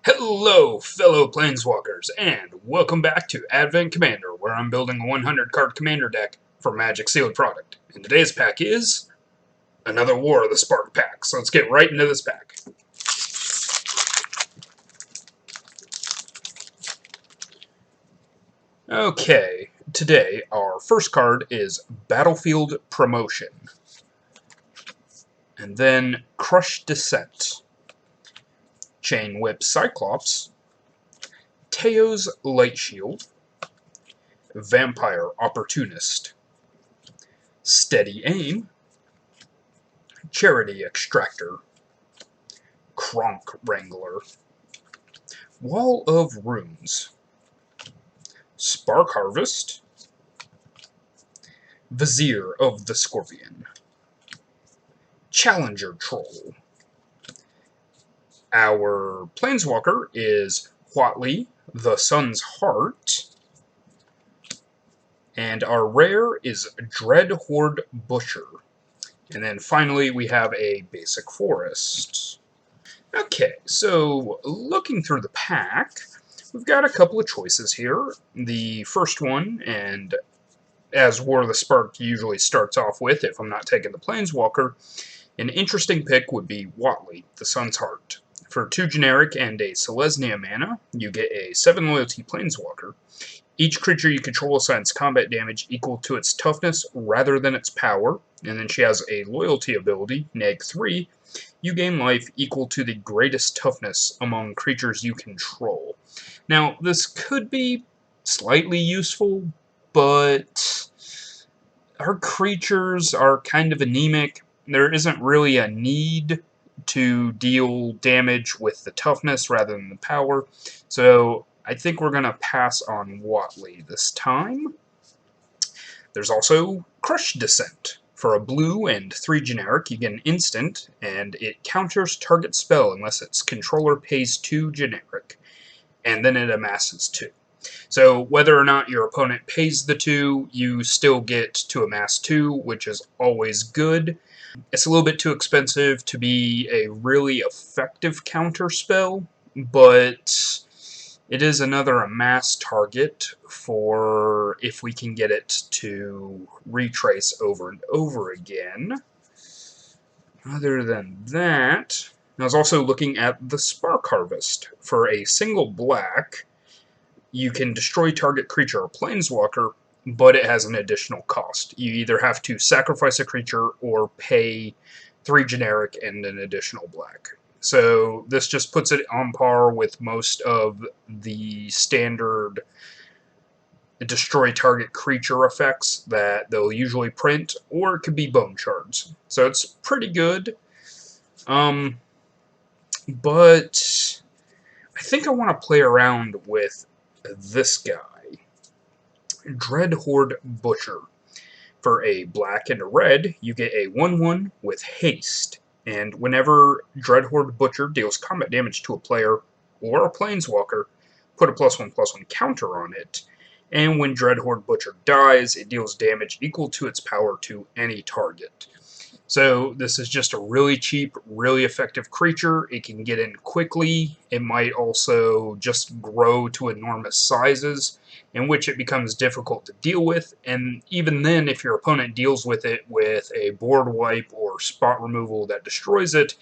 Hello, fellow Planeswalkers, and welcome back to Advent Commander, where I'm building a 100-card Commander deck for Magic Sealed Product. And today's pack is another War of the Spark pack, so let's get right into this pack. Okay, today our first card is Battlefield Promotion, and then Crush Descent, Chain Whip Cyclops, Teo's Light Shield, Vampire Opportunist, Steady Aim, Charity Extractor, Kronk Wrangler, Wall of Runes, Spark Harvest, Vizier of the Scorpion, Challenger Troll. Our Planeswalker is Huatli, the Sun's Heart, and our rare is Dreadhorde Butcher. And then finally we have a basic forest. Okay, so looking through the pack, we've got a couple of choices here. The first one, and as War of the Spark usually starts off with, if I'm not taking the Planeswalker, an interesting pick would be Huatli, the Sun's Heart. For 2 generic and a Selesnya mana, you get a 7 loyalty Planeswalker. Each creature you control assigns combat damage equal to its toughness rather than its power, and then she has a loyalty ability, Neg 3. You gain life equal to the greatest toughness among creatures you control. Now, this could be slightly useful, but her creatures are kind of anemic. There isn't really a need to deal damage with the toughness rather than the power, so I think we're going to pass on Huatli this time. There's also Crush Descent. For a blue and 3 generic, you get an instant, and it counters target spell unless its controller pays 2 generic, and then it amasses 2. So whether or not your opponent pays the 2, you still get to amass 2, which is always good. It's a little bit too expensive to be a really effective counter spell, but it is another amass target for if we can get it to retrace over and over again. Other than that, I was also looking at the Spark Harvest. For a single black, you can destroy target creature or planeswalker, but it has an additional cost. You either have to sacrifice a creature or pay 3 generic and an additional black. So this just puts it on par with most of the standard destroy target creature effects that they'll usually print, or it could be bone shards. So it's pretty good. But I think I want to play around with this guy, Dreadhorde Butcher. For a black and a red, you get a 1/1 with haste, and whenever Dreadhorde Butcher deals combat damage to a player or a planeswalker, put a +1/+1 counter on it, and when Dreadhorde Butcher dies, it deals damage equal to its power to any target. So this is just a really cheap, really effective creature. It can get in quickly. It might also just grow to enormous sizes, in which it becomes difficult to deal with. And even then, if your opponent deals with it with a board wipe or spot removal that destroys it,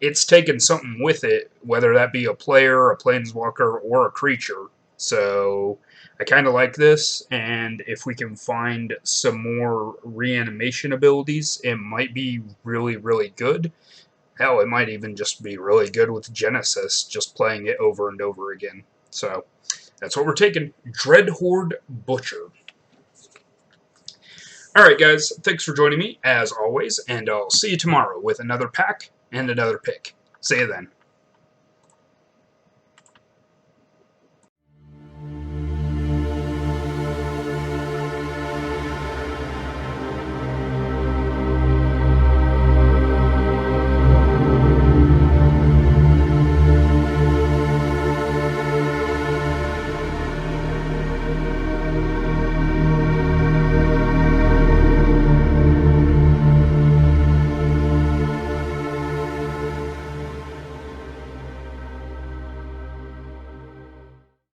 it's taken something with it, whether that be a player, a planeswalker, or a creature. So I kind of like this, and if we can find some more reanimation abilities, it might be really, really good. Hell, it might even just be really good with Genesis, just playing it over and over again. So that's what we're taking. Dreadhorde Butcher. Alright guys, thanks for joining me, as always, and I'll see you tomorrow with another pack and another pick. See you then.